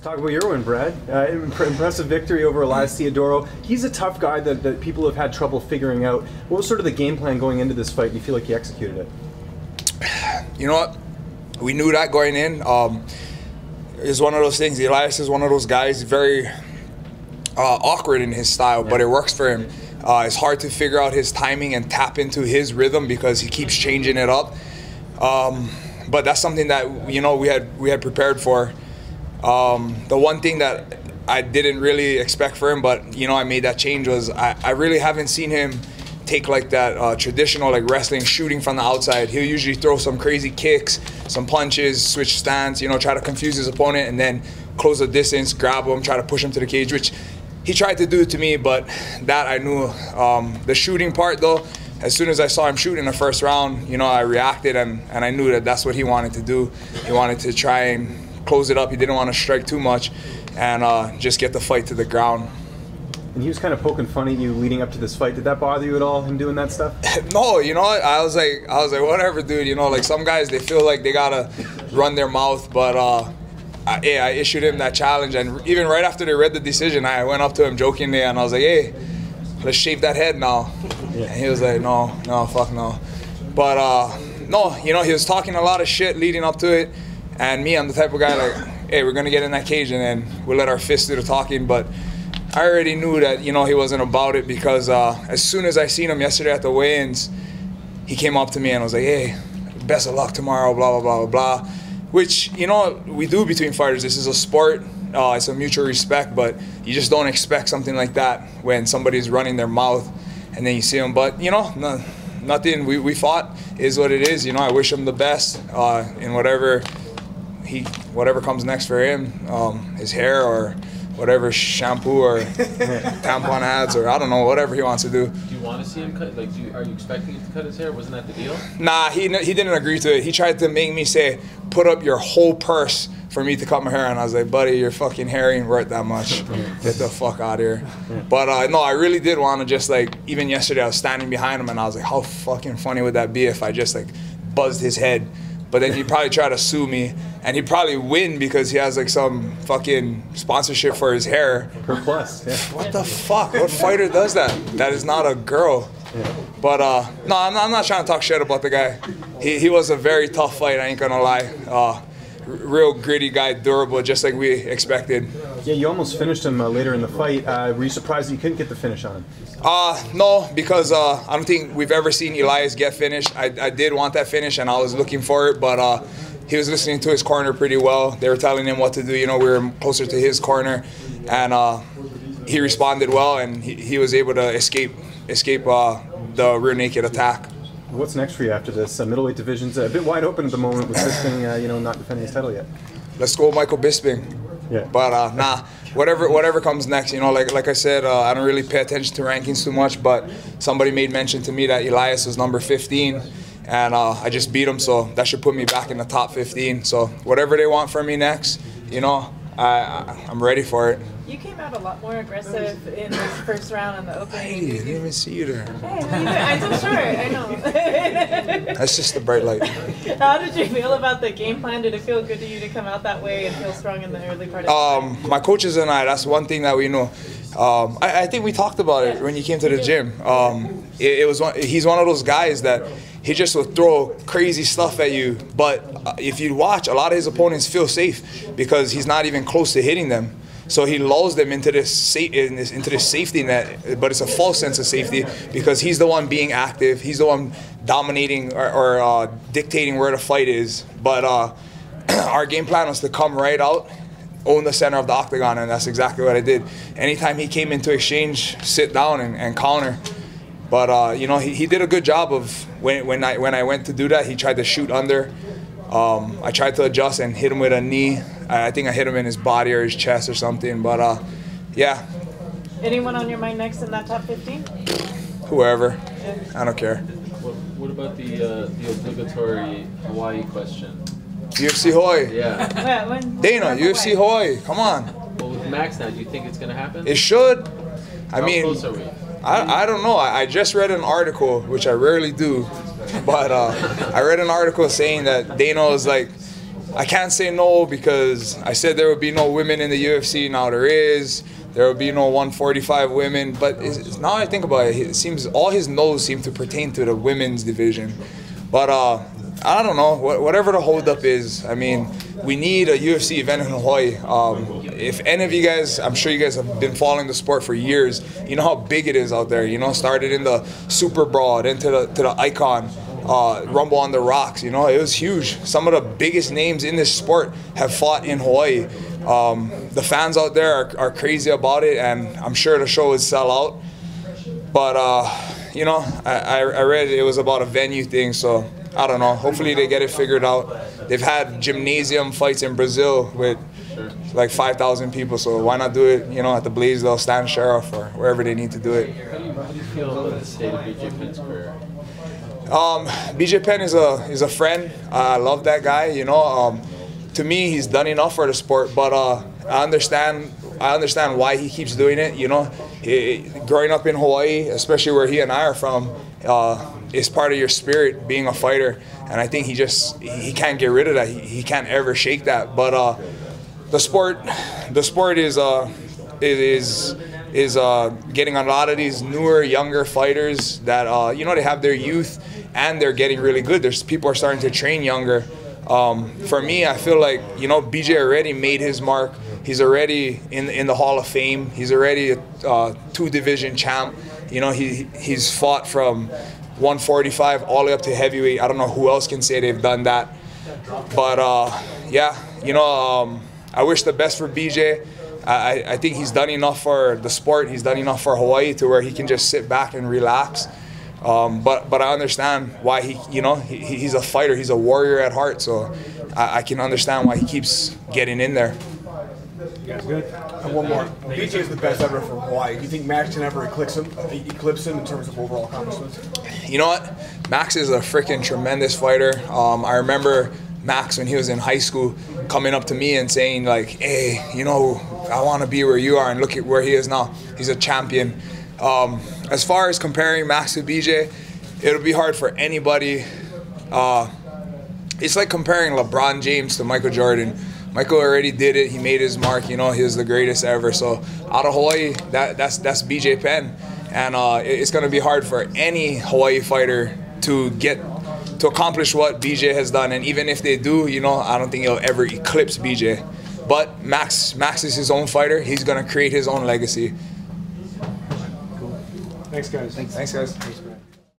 Talk about your win, Brad. Impressive victory over Elias Theodorou. He's a tough guy that people have had trouble figuring out. What was sort of the game plan going into this fight? Do you feel like you executed it? You know what? We knew that going in. It's one of those things. Elias is one of those guys, very awkward in his style, but it works for him. It's hard to figure out his timing and tap into his rhythm because he keeps changing it up. But that's something that we had prepared for. The one thing that I didn't really expect for him, but I made that change, was I really haven't seen him take like that traditional like wrestling shooting from the outside. He'll usually throw some crazy kicks, some punches, switch stance, try to confuse his opponent and then close the distance, grab him, try to push him to the cage, which he tried to do to me, but that I knew. The shooting part though, as soon as I saw him shoot in the first round, I reacted and I knew that that's what he wanted to do. He wanted to try and close it up. He didn't want to strike too much and just get the fight to the ground. And he was kind of poking fun at you leading up to this fight. Did that bother you at all, him doing that stuff? No, I was like, whatever, dude. Like some guys, they feel like they gotta run their mouth, but I issued him that challenge, and even right after they read the decision, I went up to him jokingly and I was like, hey, let's shave that head now. Yeah. And he was like, no, fuck no. But no, he was talking a lot of shit leading up to it, and me, I'm the type of guy like, hey, we're gonna get in that cage and then we'll let our fists do the talking. But I already knew that, he wasn't about it, because as soon as I seen him yesterday at the weigh-ins, he came up to me and was like, hey, best of luck tomorrow, blah, blah, blah, blah, blah. Which, we do between fighters. This is a sport. It's a mutual respect, but you just don't expect something like that when somebody's running their mouth and then you see him. But, nothing. We fought is what it is. I wish him the best in whatever comes next for him, his hair or whatever shampoo or tampon ads, or I don't know, whatever he wants to do. Do you want to see him cut? Like, are you expecting him to cut his hair? Wasn't that the deal? Nah, he didn't agree to it. He tried to make me say, put up your whole purse for me to cut my hair, and I was like, buddy, your fucking hair ain't worth that much. Get the fuck out of here. But no, I really did want to just like, even yesterday I was standing behind him and I was like, how fucking funny would that be if I just like buzzed his head? But then he'd probably try to sue me, and he'd probably win because he has like some fucking sponsorship for his hair. Per plus, yeah. What the fuck? What fighter does that? That is not a girl. Yeah. But no, I'm not trying to talk shit about the guy. He was a very tough fight, I ain't gonna lie. Real gritty guy, durable, just like we expected. Yeah, you almost finished him later in the fight. Were you surprised that you couldn't get the finish on him? No, because I don't think we've ever seen Elias get finished. I did want that finish, and I was looking for it, but he was listening to his corner pretty well. They were telling him what to do. We were closer to his corner, and he responded well, and he was able to escape the rear naked attack. What's next for you after this? Middleweight division's a bit wide open at the moment with Bisping, not defending his title yet. Let's go, Michael Bisping. Yeah. But nah, whatever comes next, like I said, I don't really pay attention to rankings too much. But somebody made mention to me that Elias was number 15, and I just beat him, so that should put me back in the top 15. So whatever they want from me next, I'm ready for it. You came out a lot more aggressive in this first round in the opening. Hey, I didn't even see you there. Hey, I'm so short, I know. That's just the bright light. How did you feel about the game plan? Did it feel good to you to come out that way and feel strong in the early part of the my coaches and I, that's one thing that we know. I think we talked about it when you came to the gym. He's one of those guys that he just will throw crazy stuff at you, but if you watch, a lot of his opponents feel safe because he's not even close to hitting them. So he lulls them into this safety net, but it's a false sense of safety because he's the one being active. He's the one dominating or dictating where the fight is. But our game plan was to come right out, own the center of the octagon, and that's exactly what I did. Anytime he came into exchange, sit down and counter. But he did a good job of when I went to do that. He tried to shoot under. I tried to adjust and hit him with a knee. I think I hit him in his body or his chest or something, but yeah. Anyone on your mind next in that top 15? Whoever. Yeah. I don't care. What about the obligatory Hawaii question? UFC Hawaii. Yeah. Dana, UFC Hawaii. Come on. Well, with Max now, do you think it's going to happen? It should. How close are we? I don't know. I just read an article, which I rarely do, but I read an article saying that Dana was like, I can't say no because I said there would be no women in the UFC. Now there is. There would be no 145 women. But now I think about it, it seems all his no's seem to pertain to the women's division. But I don't know. Whatever the holdup is, I mean, we need a UFC event in Hawaii. If any of you guys, I'm sure you guys have been following the sport for years. You know how big it is out there. You know, started in the Super Brawl, then to the Icon. Rumble on the Rocks, you know, it was huge. Some of the biggest names in this sport have fought in Hawaii. The fans out there are crazy about it, and I'm sure the show would sell out. But, you know, I read it was about a venue thing, so I don't know. Hopefully they get it figured out. They've had gymnasium fights in Brazil with like 5,000 people, so why not do it, you know, at the Blaisdell Stand Sheriff or wherever they need to do it. How do you feel about the state of BJ Penn's career? BJ Penn is a friend. I love that guy. You know, to me, he's done enough for the sport. But I understand why he keeps doing it. You know, growing up in Hawaii, especially where he and I are from, is part of your spirit being a fighter. And I think he can't get rid of that. He can't ever shake that. But the sport is getting a lot of these newer, younger fighters that you know, they have their youth and they're getting really good. There's people are starting to train younger. For me, I feel like, you know, BJ already made his mark. He's already in the Hall of Fame. He's already a 2-division champ. You know, he's fought from 145 all the way up to heavyweight. I don't know who else can say they've done that. But yeah, you know, I wish the best for BJ. I think he's done enough for the sport. He's done enough for Hawaii to where he can just sit back and relax. But I understand why he's a fighter. He's a warrior at heart. So I can understand why he keeps getting in there. You guys good? And one more. BJ is the best ever from Hawaii. Do you think Max can ever eclipse him in terms of overall accomplishments? You know what? Max is a freaking tremendous fighter. I remember Max, when he was in high school, coming up to me and saying like, hey, you know, I want to be where you are, and look at where he is now. He's a champion. As far as comparing Max to BJ, it'll be hard for anybody. It's like comparing LeBron James to Michael Jordan. Michael already did it. He made his mark. You know, he was the greatest ever. So out of Hawaii, that's BJ Penn. And it's going to be hard for any Hawaii fighter to accomplish what BJ has done. And even if they do, you know, I don't think he'll ever eclipse BJ. But Max is his own fighter. He's going to create his own legacy. Cool. Thanks, guys. Thanks guys.